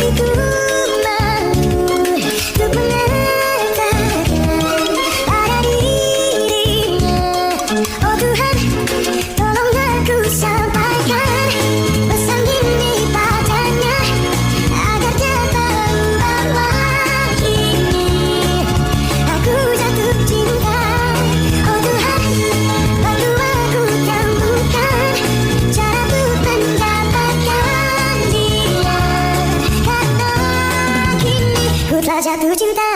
Hatiku malu untuk mengatakan pada dirinya. Oh Tuhan, tolong aku sampaikan pesan ini padanya, agar dia tahu bahwa kini aku jatuh cinta. Oh Tuhan, bantu aku temukan cara untuk mendapatkan dia, karena kini ku telah jatuh cinta.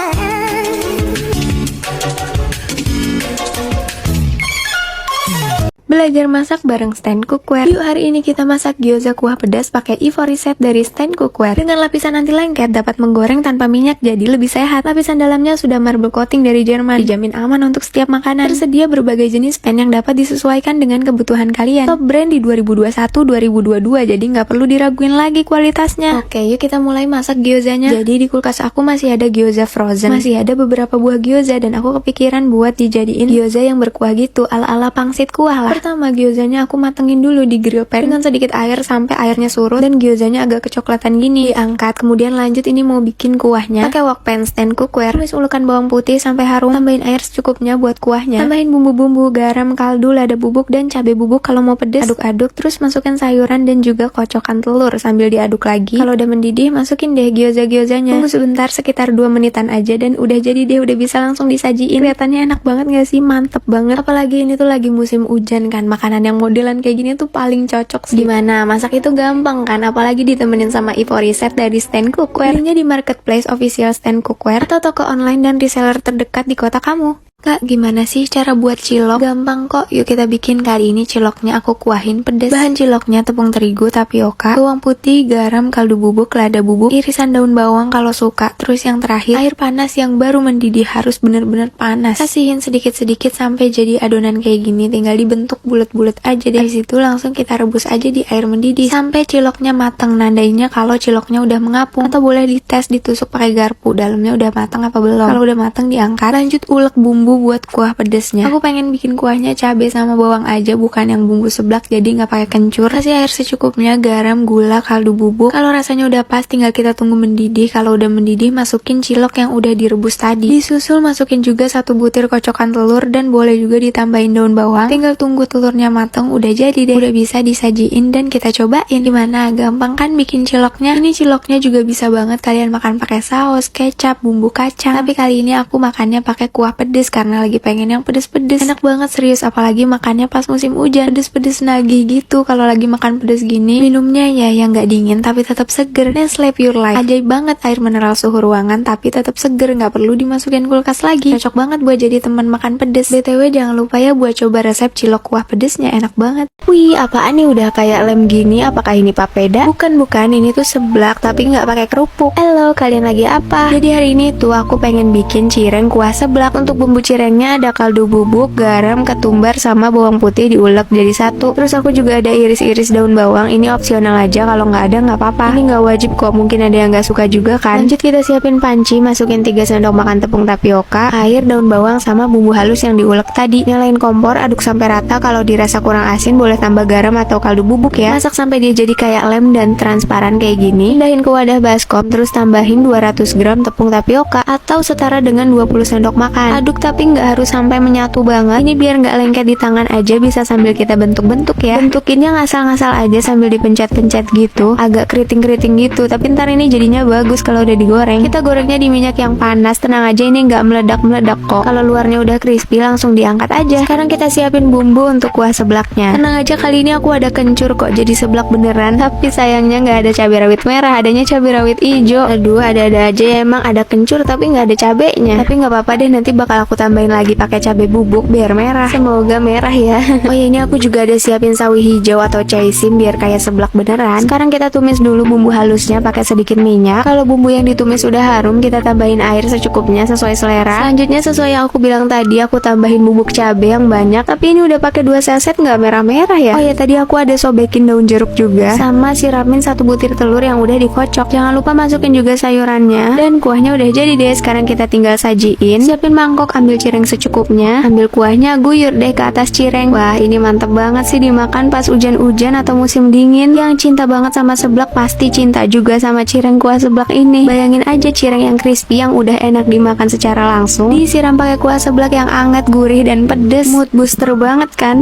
Belajar masak bareng Stand Cookware. Yuk hari ini kita masak gyoza kuah pedas pakai ivory set dari Stand Cookware. Dengan lapisan anti lengket dapat menggoreng tanpa minyak jadi lebih sehat. Lapisan dalamnya sudah marble coating dari Jerman, dijamin aman untuk setiap makanan. Tersedia berbagai jenis pan yang dapat disesuaikan dengan kebutuhan kalian. Top brand di 2021-2022, jadi nggak perlu diraguin lagi kualitasnya. Oke, yuk kita mulai masak gyozanya. Jadi di kulkas aku masih ada gyoza frozen, masih ada beberapa buah gyoza, dan aku kepikiran buat dijadiin gyoza yang berkuah gitu, ala-ala pangsit kuah lah. Pertama, gyozanya aku matengin dulu di grill pan dengan sedikit air sampai airnya surut dan gyozanya agak kecoklatan gini. Diangkat, kemudian lanjut ini mau bikin kuahnya. Pakai wok pan Stand Cookware. Tumis ulukan bawang putih sampai harum. Tambahin air secukupnya buat kuahnya. Tambahin bumbu-bumbu, garam, kaldu, lada bubuk, dan cabai bubuk kalau mau pedes. Aduk-aduk, terus masukin sayuran dan juga kocokan telur sambil diaduk lagi. Kalau udah mendidih, masukin deh gyoza-gyozanya. Tunggu sebentar, sekitar 2 menitan aja, dan udah jadi deh, udah bisa langsung disajiin. Kelihatannya enak banget gak sih? Mantep banget. Apalagi ini tuh lagi musim hujan kan, makanan yang modelan kayak gini tuh paling cocok sih. Gimana, masak itu gampang kan, apalagi ditemenin sama ivory set dari Stand Cookware. Belinya di marketplace official Stand Cookware atau toko online dan reseller terdekat di kota kamu. Kak, gimana sih cara buat cilok? Gampang kok, yuk kita bikin. Kali ini ciloknya aku kuahin pedas. Bahan ciloknya tepung terigu, tapioka, bawang putih, garam, kaldu bubuk, lada bubuk, irisan daun bawang kalau suka. Terus yang terakhir, air panas yang baru mendidih, harus bener-bener panas. Kasihin sedikit-sedikit sampai jadi adonan kayak gini, tinggal dibentuk bulat-bulat aja deh. Habis itu langsung kita rebus aja di air mendidih sampai ciloknya matang. Nandainnya kalau ciloknya udah mengapung, atau boleh dites ditusuk pakai garpu, dalamnya udah matang apa belum. Kalau udah matang diangkat, lanjut ulek bumbu buat kuah pedesnya. Aku pengen bikin kuahnya cabai sama bawang aja, bukan yang bumbu seblak, jadi nggak pakai kencur. Kasih air secukupnya, garam, gula, kaldu bubuk. Kalau rasanya udah pas, tinggal kita tunggu mendidih. Kalau udah mendidih, masukin cilok yang udah direbus tadi. Disusul masukin juga 1 butir kocokan telur, dan boleh juga ditambahin daun bawang. Tinggal tunggu telurnya matang, udah jadi deh. Udah bisa disajiin dan kita cobain. Gimana? Gampang kan bikin ciloknya? Ini ciloknya juga bisa banget kalian makan pakai saus, kecap, bumbu kacang. Tapi kali ini aku makannya pakai kuah pedes karena lagi pengen yang pedes-pedes. Enak banget serius, apalagi makannya pas musim hujan, pedes-pedes nagih gitu. Kalau lagi makan pedes gini, minumnya ya yang nggak dingin tapi tetap seger. Nestle Pure Life, ajaib banget, air mineral suhu ruangan tapi tetap seger, nggak perlu dimasukin kulkas lagi. Cocok banget buat jadi teman makan pedes. BTW jangan lupa ya buat coba resep cilok kuah pedesnya, enak banget. Wih, apaan nih udah kayak lem gini? Apakah ini papeda? Bukan, ini tuh seblak tapi nggak pakai kerupuk. Halo, kalian lagi apa? Jadi hari ini tuh aku pengen bikin cireng kuah seblak. Untuk bumbu cirengnya ada kaldu bubuk, garam, ketumbar, sama bawang putih diulek jadi satu. Terus aku juga ada iris-iris daun bawang. Ini opsional aja, kalau nggak ada nggak apa-apa. Ini nggak wajib kok, mungkin ada yang nggak suka juga kan. Lanjut kita siapin panci, masukin 3 sendok makan tepung tapioka, air, daun bawang, sama bumbu halus yang diulek tadi. Nyalain kompor, aduk sampai rata. Kalau dirasa kurang asin boleh tambah garam atau kaldu bubuk ya. Masak sampai dia jadi kayak lem dan transparan kayak gini. Pindahin ke wadah baskom, terus tambahin 200 gram tepung tapioka atau setara dengan 20 sendok makan. Aduk tapi nggak harus sampai menyatu banget. Ini biar nggak lengket di tangan aja, bisa sambil kita bentuk-bentuk ya. Bentukinnya ngasal-ngasal aja sambil dipencet-pencet gitu, agak keriting-keriting gitu. Tapi ntar ini jadinya bagus kalau udah digoreng. Kita gorengnya di minyak yang panas, tenang aja ini nggak meledak-meledak kok. Kalau luarnya udah crispy langsung diangkat aja. Sekarang kita siapin bumbu untuk kuah seblaknya. Tenang aja, kali ini aku ada kencur kok, jadi seblak beneran. Tapi sayangnya nggak ada cabai rawit merah, adanya cabai rawit hijau. Aduh, ada-ada aja ya, emang ada kencur tapi nggak ada cabenya. Tapi nggak apa-apa deh, nanti bakal aku tambahin lagi pakai cabai bubuk biar merah. Semoga merah ya. Oh ya, ini aku juga ada siapin sawi hijau atau caisim biar kayak seblak beneran. Sekarang kita tumis dulu bumbu halusnya pakai sedikit minyak. Kalau bumbu yang ditumis udah harum, kita tambahin air secukupnya sesuai selera. Selanjutnya sesuai yang aku bilang tadi, aku tambahin bubuk cabai yang banyak. Tapi ini udah pakai 2 saset, nggak merah-merah ya. Oh ya, tadi aku ada sobekin daun jeruk juga, sama siramin 1 butir telur yang udah dikocok. Jangan lupa masukin juga sayurannya. Dan kuahnya udah jadi deh. Sekarang kita tinggal sajiin. Siapin mangkok, ambil ambil cireng secukupnya, ambil kuahnya, guyur deh ke atas cireng. Wah, ini mantep banget sih dimakan pas hujan-hujan atau musim dingin. Yang cinta banget sama seblak pasti cinta juga sama cireng kuah seblak ini. Bayangin aja cireng yang crispy yang udah enak dimakan secara langsung, disiram pakai kuah seblak yang anget, gurih, dan pedes. Mood booster banget kan?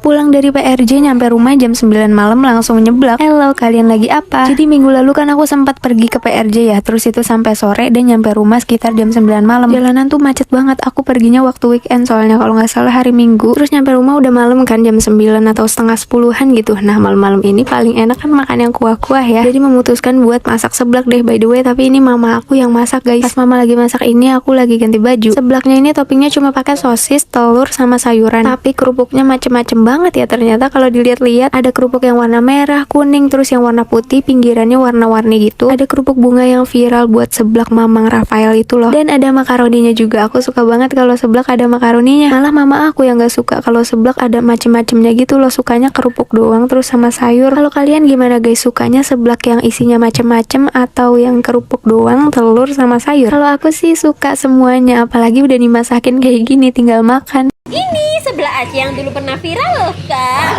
Pulang dari PRJ nyampe rumah jam 9 malam langsung nyeblak. Hello, kalian lagi apa? Jadi minggu lalu kan aku sempat pergi ke PRJ ya, terus itu sampai sore dan nyampe rumah sekitar jam 9 malam. Jalanan tuh macet banget, aku perginya waktu weekend soalnya kalau nggak salah hari Minggu. Terus nyampe rumah udah malam kan jam 9 atau setengah 10-an gitu. Nah malam-malam ini paling enak kan makan yang kuah-kuah ya. Jadi memutuskan buat masak seblak deh, by the way. Tapi ini mama aku yang masak guys. Pas mama lagi masak ini aku lagi ganti baju. Seblaknya ini toppingnya cuma pakai sosis, telur, sama sayuran. Tapi kerupuknya macem-macem banget ya, ternyata kalau dilihat-lihat ada kerupuk yang warna merah, kuning, terus yang warna putih, pinggirannya warna-warni gitu. Ada kerupuk bunga yang viral buat seblak Mamang Rafael itu loh. Dan ada makaroninya juga. Aku suka banget kalau seblak ada makaroninya. Malah mama aku yang gak suka kalau seblak ada macem-macemnya gitu loh. Sukanya kerupuk doang terus sama sayur. Kalau kalian gimana guys? Sukanya seblak yang isinya macem-macem atau yang kerupuk doang, telur sama sayur? Kalau aku sih suka semuanya, apalagi udah dimasakin kayak gini tinggal makan. Ini sebelah Aceh yang dulu pernah viral loh kak.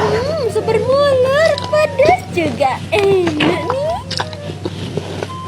Super mulur, pedas juga enak nih.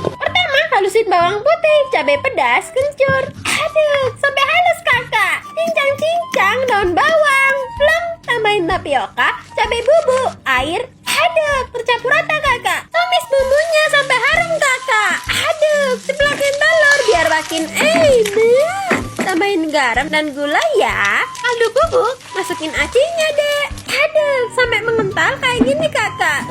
Pertama halusin bawang putih, cabai pedas, kencur. Aduh, sampai halus kakak. Cincang-cincang daun bawang. Plum, tambahin tapioka, cabai bubuk, air. Aduk, tercampur rata kakak. Tumis bumbunya sampai harum kakak. Aduk, ceplokin telur biar makin enak. Tambahin garam dan gula ya. Aduk bubuk, masukin acinya deh. Aduk sampai mengental kayak gini kakak.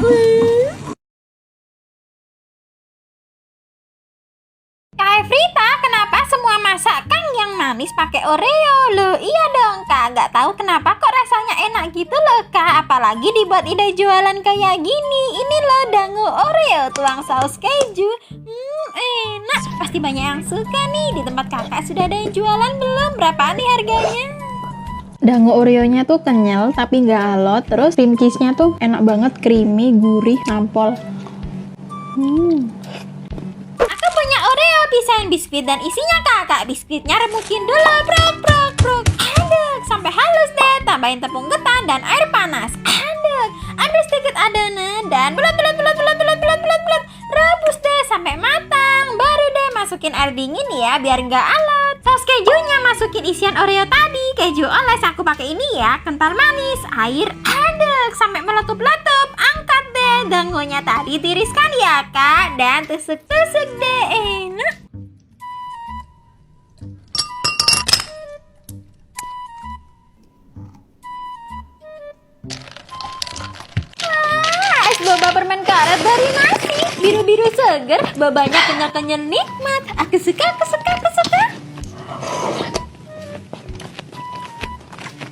Kak Evrita, kenapa semua masakan yang manis pakai Oreo? Loh iya dong kak, nggak tahu kenapa kok rasanya enak gitu loh kak. Apalagi dibuat ide jualan kayak gini. Ini loh dango Oreo, tuang saus keju. Enak, pasti banyak yang suka nih. Di tempat kakak sudah ada yang jualan belum? Berapa nih harganya? Dango Oreo-nya tuh kenyal tapi nggak alot. Terus cream cheese-nya tuh enak banget, creamy, gurih, nampol. Aku punya Oreo, pisahin biskuit dan isinya kakak. Biskuitnya remukin dulu, brok. Aduk, sampai halus deh. Tambahin tepung ketan dan air panas. Aduk, ambil sedikit adonan dan bulat. Rebus deh sampai matang. Baru deh masukin air dingin ya, biar nggak alot. Saus kejunya masukin isian Oreo tadi. Keju oles aku pakai ini ya, kental manis. Air aduk sampai meletup-letup. Angkat deh dangonya tadi, tiriskan ya kak. Dan tusuk-tusuk deh, enak. Wah, es boba permen karet dari nasi. Biru-biru seger, bobanya kenyal-kenyal nikmat. Aku suka.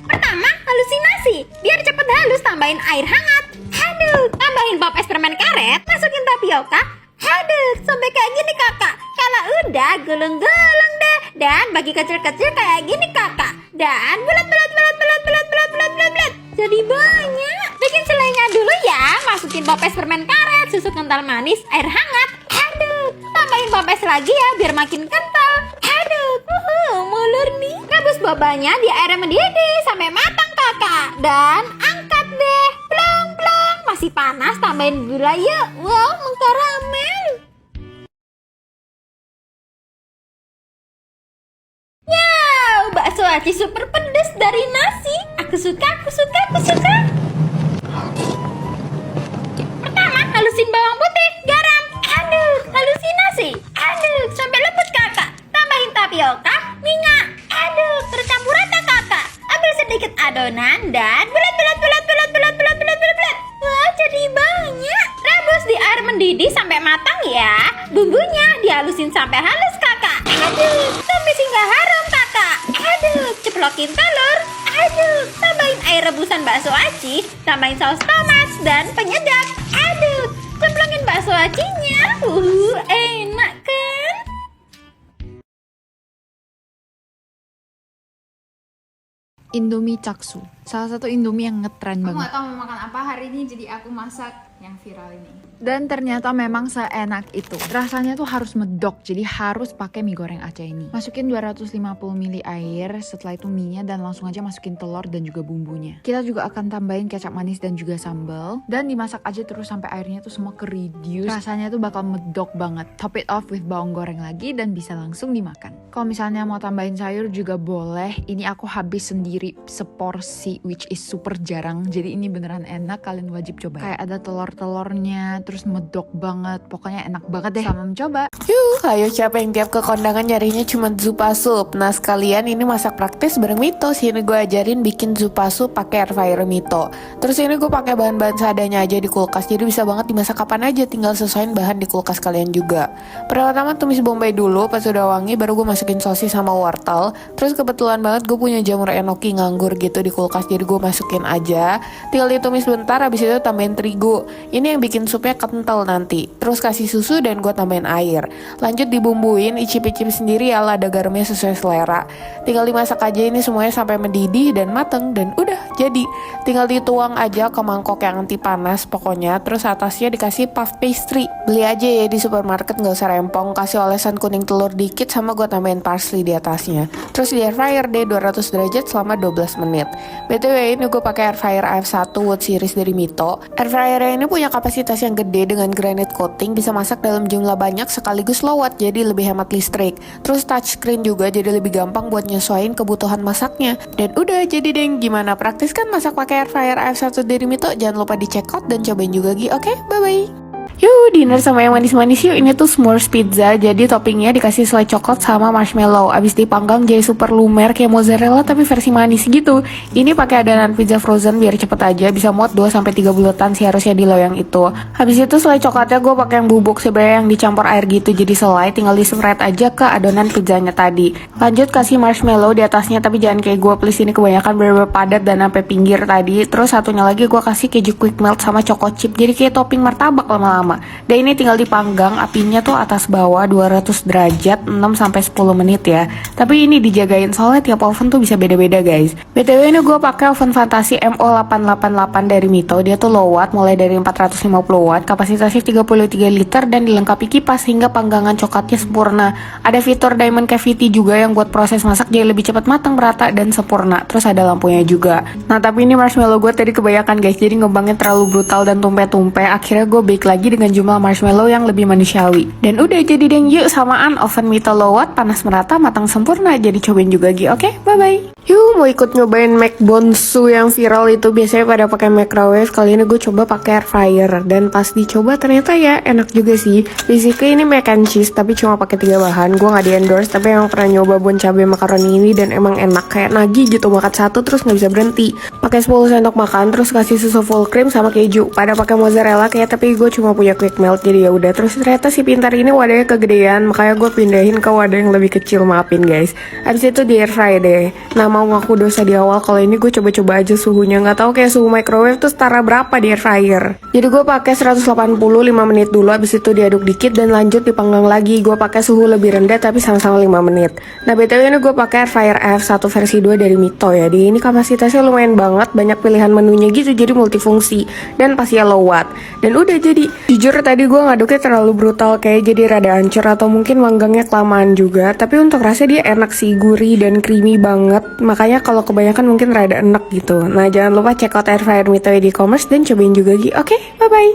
Pertama, halusinasi. Biar cepet halus, tambahin air hangat. Aduk, tambahin pop es permen karet, masukin tapioka. Aduk, sampai kayak gini kakak. Kalau udah, gulung-gulung deh. Dan bagi kecil-kecil kayak gini kakak. Dan bulat. Jadi banyak. Bikin selainya dulu ya. Masukin pop es permen karet, susu kental manis, air hangat. Aduk, tambahin pop es lagi ya, biar makin kental. Aduk, mulur nih. Rebus bobanya di air mendidih sampai matang kakak. Dan angkat deh. Plong. Masih panas, tambahin gula yuk. Wow, mengkaramel. Wow, bakso aci super pedas dari nasi. Aku suka. Pertama, halusin bawang putih, garam. Aduk, halusinasi. Aduk, sampai lembut kakak. Tambahin tapioka, minyak. Aduk, tercampur rata kakak. Ambil sedikit adonan dan bulat. Wah, jadi banyak. Rebus di air mendidih sampai matang ya. Bumbunya dihalusin sampai halus kakak. Aduk, tumis hingga harum kakak. Aduk, ceplokin telur. Aduk, tambahin air rebusan bakso aci. Tambahin saus tomat dan penyedap. Aduk, cemplungin bakso acinya. Enak kan? Indomie Caksu. Salah satu Indomie yang ngetren Aku banget. nggak tahu mau makan apa hari ini, jadi aku masak yang viral ini. Dan ternyata memang seenak itu. Rasanya tuh harus medok, jadi harus pakai mie goreng Aceh ini. Masukin 250 ml air, setelah itu mie-nya dan langsung aja masukin telur dan juga bumbunya. Kita juga akan tambahin kecap manis dan juga sambal. Dan dimasak aja terus sampai airnya tuh semua ke-reduce. Rasanya tuh bakal medok banget. Top it off with bawang goreng lagi dan bisa langsung dimakan. Kalau misalnya mau tambahin sayur juga boleh. Ini aku habis sendiri seporsi, which is super jarang. Jadi ini beneran enak, kalian wajib coba. Kayak ada telur-telurnya, terus medok banget, pokoknya enak banget deh. Selamat mencoba. Ayo siapa yang tiap ke kondangan nyarinya cuma zupa sup. Nah sekalian ini masak praktis bareng Mito. Sini gue ajarin bikin zupa sup pakai air fryer Mito. Terus ini gue pakai bahan-bahan seadanya aja di kulkas, jadi bisa banget dimasak kapan aja, tinggal sesuaiin bahan di kulkas kalian juga. Pertama tumis bombay dulu, pas udah wangi baru gue masukin sosis sama wortel. Terus kebetulan banget gue punya jamur enoki nganggur gitu di kulkas, jadi gue masukin aja. Tinggal ditumis bentar, habis itu tambahin terigu. Ini yang bikin supnya kental nanti. Terus kasih susu dan gue tambahin air. Lanjut dibumbuin, icip-icip sendiri ya, ada garamnya sesuai selera. Tinggal dimasak aja ini semuanya sampai mendidih dan mateng, dan udah jadi. Tinggal dituang aja ke mangkok yang anti panas pokoknya. Terus atasnya dikasih puff pastry. Beli aja ya di supermarket, nggak usah rempong. Kasih olesan kuning telur dikit sama gue tambahin parsley di atasnya. Terus di air fryer deh 200 derajat selama 12 menit. BTW ini gue pakai air fryer AF1 Wood Series dari Mito. Air fryer ini punya kapasitas yang gede dengan granite coating, bisa masak dalam jumlah banyak sekaligus low watt, jadi lebih hemat listrik. Terus touchscreen juga, jadi lebih gampang buat nyesuaiin kebutuhan masaknya. Dan udah jadi deh. Gimana, praktis kan masak pakai air fryer AF1 dari Mito? Jangan lupa di check out dan cobain juga Gi. Oke, bye bye. Yuk dinner sama yang manis-manis yuk. Ini tuh s'mores pizza, jadi toppingnya dikasih selai coklat sama marshmallow. Abis dipanggang jadi super lumer kayak mozzarella tapi versi manis gitu. Ini pakai adonan pizza frozen biar cepet aja, bisa muat 2-3 bulatan sih harusnya di loyang itu. Habis itu selai coklatnya gue pakai yang bubuk sebenarnya yang dicampur air gitu, jadi selai tinggal di-spread aja ke adonan pizzanya tadi. Lanjut kasih marshmallow di atasnya, tapi jangan kayak gue please, ini kebanyakan bener-bener padat dan sampai pinggir tadi. Terus satunya lagi gue kasih keju quick melt sama choco chip, jadi kayak topping martabak lama-lama. Dan ini tinggal dipanggang, apinya tuh atas bawah 200 derajat 6-10 menit ya. Tapi ini dijagain soalnya tiap oven tuh bisa beda-beda guys. BTW ini gue pakai oven Fantasi MO888 dari Mito. Dia tuh low watt mulai dari 450 watt, kapasitasnya 33 liter dan dilengkapi kipas hingga panggangan coklatnya sempurna. Ada fitur diamond cavity juga yang buat proses masak jadi lebih cepat matang, merata dan sempurna. Terus ada lampunya juga. Nah tapi ini marshmallow gue tadi kebanyakan guys, jadi ngembangnya terlalu brutal dan tumpe-tumpe. Akhirnya gue bake lagi dengan jumlah marshmallow yang lebih manusiawi. Dan udah jadi deh, yuk samaan oven Mito low watt, panas merata, matang sempurna. Jadi cobain juga Gi, oke? Bye bye. Yuk mau ikut nyobain mac bonsu yang viral itu, biasanya pada pakai microwave, kali ini gue coba pakai air fryer. Dan pas dicoba ternyata ya enak juga sih. Basically ini mac and cheese tapi cuma pakai 3 bahan. Gue nggak di endorse tapi emang pernah nyoba bon cabe makaroni ini dan emang enak, kayak nagih gitu, makan satu terus nggak bisa berhenti. Pakai 10 sendok makan, terus kasih susu full cream sama keju. Pada pakai mozzarella kayak, tapi gue cuma punya quick melt jadi ya udah. Terus ternyata si pintar ini wadahnya kegedean, makanya gue pindahin ke wadah yang lebih kecil, maafin guys. Abis itu di air fry deh. Nah mau ngaku dosa di awal, kalau ini gue coba-coba aja suhunya, nggak tahu kayak suhu microwave tuh setara berapa di air fryer. Jadi gue pakai 180 5 menit dulu, abis itu diaduk dikit dan lanjut dipanggang lagi. Gue pakai suhu lebih rendah tapi sama-sama 5 menit. Nah btw ini gue pakai air fryer AF1 versi 2 dari Mito ya. Di ini kapasitasnya lumayan banget, banyak pilihan menunya gitu, jadi multifungsi dan pastinya low watt. Dan udah jadi. Jujur tadi gue ngaduknya terlalu brutal, kayak jadi rada hancur atau mungkin manggangnya kelamaan juga. Tapi untuk rasa dia enak sih, gurih dan creamy banget. Makanya kalau kebanyakan mungkin rada enak gitu. Nah jangan lupa check out air fryer Mito di e-commerce dan cobain juga Gi. Oke, bye bye.